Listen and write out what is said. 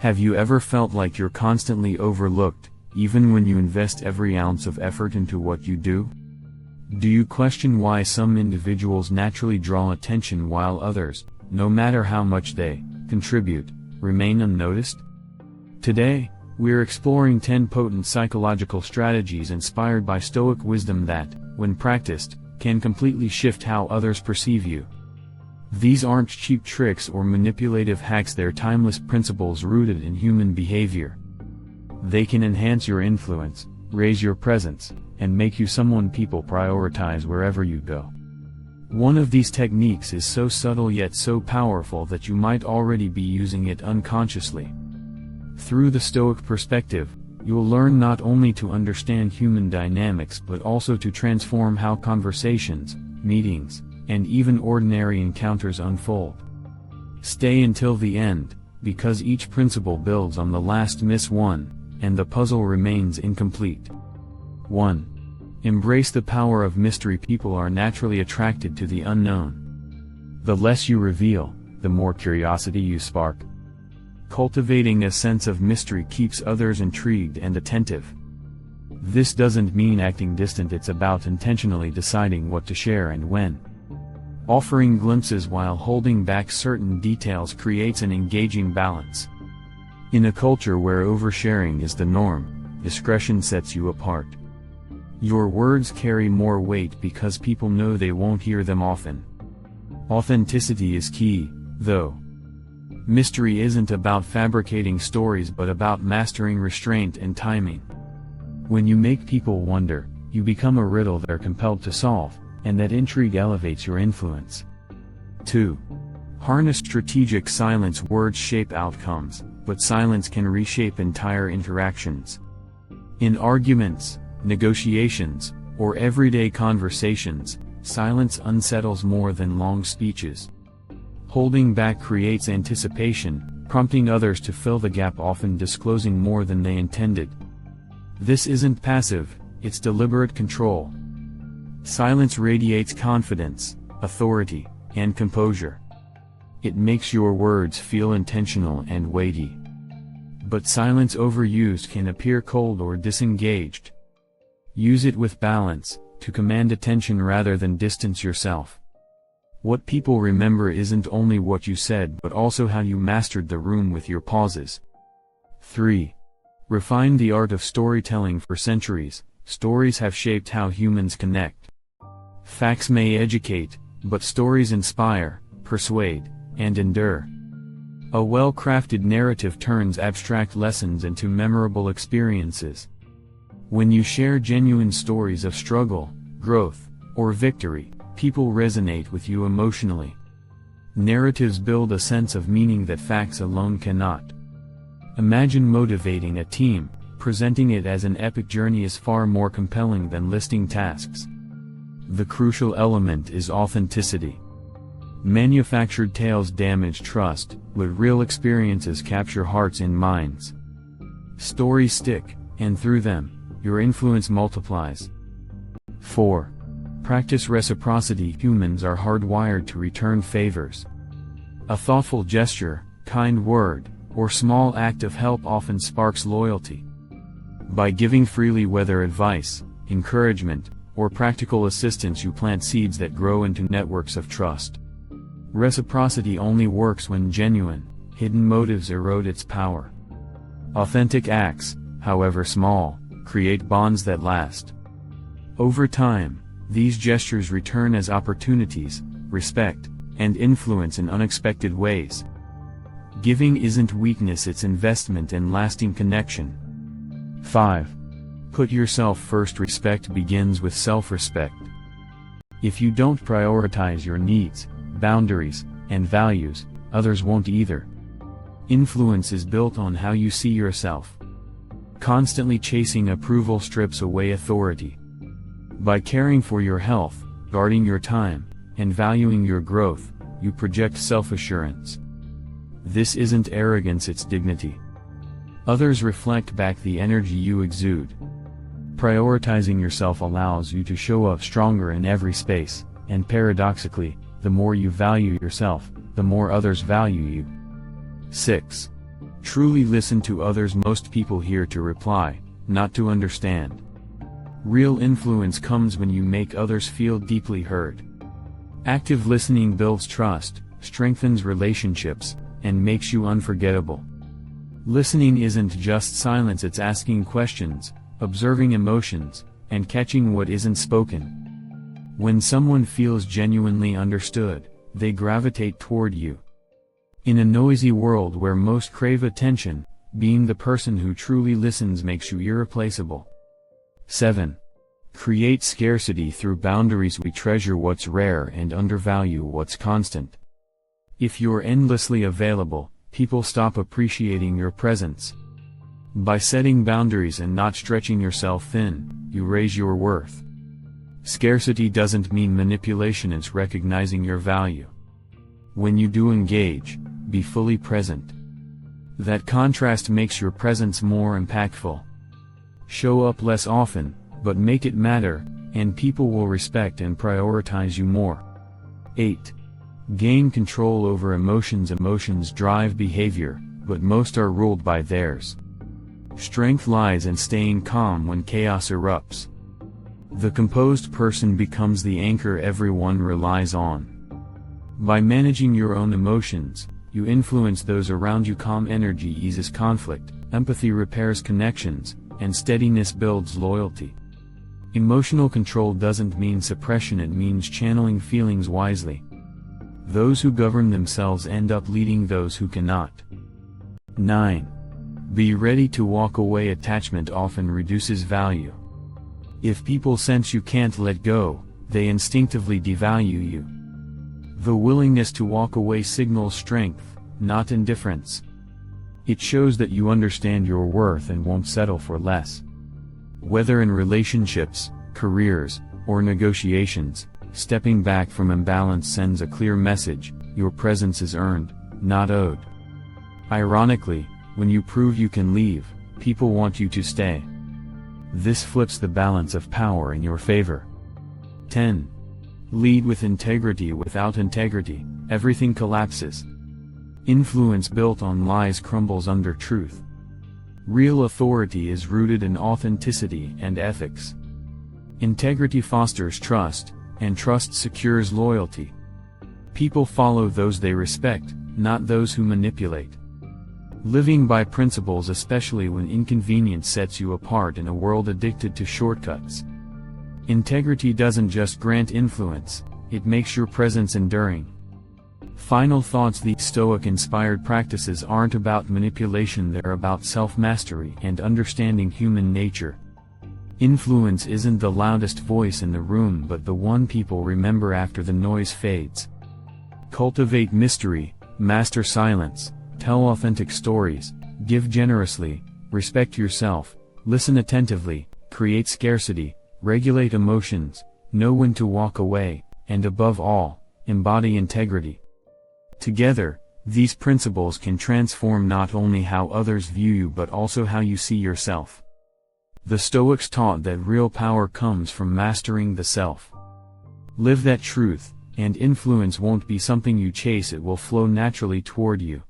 Have you ever felt like you're constantly overlooked, even when you invest every ounce of effort into what you do? Do you question why some individuals naturally draw attention while others, no matter how much they contribute, remain unnoticed? Today, we're exploring 10 potent psychological strategies inspired by Stoic wisdom that, when practiced, can completely shift how others perceive you. These aren't cheap tricks or manipulative hacks, they're timeless principles rooted in human behavior. They can enhance your influence, raise your presence, and make you someone people prioritize wherever you go. One of these techniques is so subtle yet so powerful that you might already be using it unconsciously. Through the Stoic perspective, you'll learn not only to understand human dynamics but also to transform how conversations, meetings, and even ordinary encounters unfold. Stay until the end, because each principle builds on the last one, and the puzzle remains incomplete. 1. Embrace the power of mystery. People are naturally attracted to the unknown. The less you reveal, the more curiosity you spark. Cultivating a sense of mystery keeps others intrigued and attentive. This doesn't mean acting distant, it's about intentionally deciding what to share and when. Offering glimpses while holding back certain details creates an engaging balance. In a culture where oversharing is the norm, discretion sets you apart. Your words carry more weight because people know they won't hear them often. Authenticity is key, though. Mystery isn't about fabricating stories but about mastering restraint and timing. When you make people wonder, you become a riddle they're compelled to solve, and that intrigue elevates your influence. 2. Harness strategic silence. Words shape outcomes, but silence can reshape entire interactions. In arguments, negotiations, or everyday conversations, silence unsettles more than long speeches. Holding back creates anticipation, prompting others to fill the gap, often disclosing more than they intended. This isn't passive, it's deliberate control. Silence radiates confidence, authority, and composure. It makes your words feel intentional and weighty. But silence overused can appear cold or disengaged. Use it with balance, to command attention rather than distance yourself. What people remember isn't only what you said but also how you mastered the room with your pauses. 3. Refine the art of storytelling. For centuries, stories have shaped how humans connect. Facts may educate, but stories inspire, persuade, and endure. A well-crafted narrative turns abstract lessons into memorable experiences. When you share genuine stories of struggle, growth, or victory, people resonate with you emotionally. Narratives build a sense of meaning that facts alone cannot. Imagine motivating a team. Presenting it as an epic journey is far more compelling than listing tasks. The crucial element is authenticity. Manufactured tales damage trust, but real experiences capture hearts and minds. Stories stick, and through them, your influence multiplies. 4. Practice reciprocity. Humans are hardwired to return favors. A thoughtful gesture, kind word, or small act of help often sparks loyalty. By giving freely, whether advice, encouragement, or practical assistance, you plant seeds that grow into networks of trust. Reciprocity only works when genuine, hidden motives erode its power. Authentic acts, however small, create bonds that last. Over time, these gestures return as opportunities, respect, and influence in unexpected ways. Giving isn't weakness, it's investment and lasting connection. 5. Put yourself first. Respect begins with self-respect. If you don't prioritize your needs, boundaries, and values, others won't either. Influence is built on how you see yourself. Constantly chasing approval strips away authority. By caring for your health, guarding your time, and valuing your growth, you project self-assurance. This isn't arrogance, it's dignity. Others reflect back the energy you exude. Prioritizing yourself allows you to show up stronger in every space, and paradoxically, the more you value yourself, the more others value you. 6. Truly listen to others. Most people hear to reply, not to understand. Real influence comes when you make others feel deeply heard. Active listening builds trust, strengthens relationships, and makes you unforgettable. Listening isn't just silence, it's asking questions, observing emotions, and catching what isn't spoken. When someone feels genuinely understood, they gravitate toward you. In a noisy world where most crave attention, being the person who truly listens makes you irreplaceable. 7. Create scarcity through boundaries. We treasure what's rare and undervalue what's constant. If you're endlessly available, people stop appreciating your presence. By setting boundaries and not stretching yourself thin, you raise your worth. Scarcity doesn't mean manipulation, it's recognizing your value. When you do engage, be fully present. That contrast makes your presence more impactful. Show up less often, but make it matter, and people will respect and prioritize you more. 8. Gain control over emotions. Emotions drive behavior, but most are ruled by theirs. Strength lies in staying calm when chaos erupts. The composed person becomes the anchor everyone relies on. By managing your own emotions, you influence those around you. Calm energy eases conflict, empathy repairs connections, and steadiness builds loyalty. Emotional control doesn't mean suppression, it means channeling feelings wisely. Those who govern themselves end up leading those who cannot. 9. Be ready to walk away. Attachment often reduces value. If people sense you can't let go, they instinctively devalue you. The willingness to walk away signals strength, not indifference. It shows that you understand your worth and won't settle for less. Whether in relationships, careers, or negotiations, stepping back from imbalance sends a clear message: your presence is earned, not owed. Ironically, when you prove you can leave, people want you to stay. This flips the balance of power in your favor. 10. Lead with integrity. Without integrity, everything collapses. Influence built on lies crumbles under truth. Real authority is rooted in authenticity and ethics. Integrity fosters trust, and trust secures loyalty. People follow those they respect, not those who manipulate. Living by principles, especially when inconvenience sets you apart in a world addicted to shortcuts. Integrity doesn't just grant influence, it makes your presence enduring. Final thoughts: the Stoic-inspired practices aren't about manipulation, they're about self-mastery and understanding human nature. Influence isn't the loudest voice in the room, but the one people remember after the noise fades. Cultivate mystery, master silence, tell authentic stories, give generously, respect yourself, listen attentively, create scarcity, regulate emotions, know when to walk away, and above all, embody integrity. Together, these principles can transform not only how others view you but also how you see yourself. The Stoics taught that real power comes from mastering the self. Live that truth, and influence won't be something you chase, it will flow naturally toward you.